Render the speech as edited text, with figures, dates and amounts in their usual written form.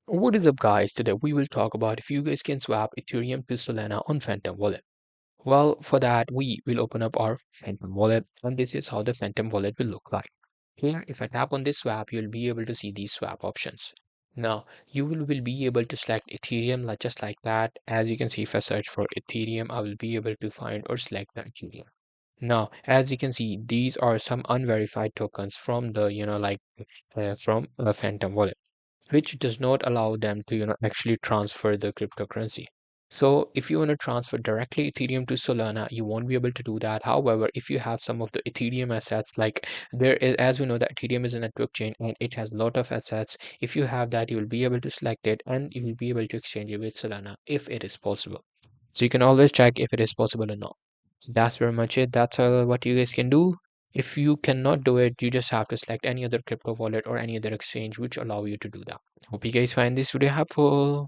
What is up, guys? Today we will talk about if you guys can swap Ethereum to Solana on Phantom Wallet. Well, for that, we will open up our Phantom Wallet, and this is how the Phantom Wallet will look like. Here, if I tap on this swap, you'll be able to see these swap options. Now, you will be able to select Ethereum just like that. As you can see, if I search for Ethereum, I will be able to find or select the Ethereum. Now, as you can see, these are some unverified tokens from the, from Phantom Wallet, which does not allow them to actually transfer the cryptocurrency. So if you want to transfer directly Ethereum to Solana, you won't be able to do that. However, if you have some of the Ethereum assets, like there is, as we know, that Ethereum is a network chain and it has a lot of assets. If you have that, you will be able to select it and you will be able to exchange it with Solana if it is possible. So you can always check if it is possible or not. That's very much it. That's what you guys can do. If you cannot do it, you just have to select any other crypto wallet or any other exchange which allow you to do that. Hope you guys find this video helpful.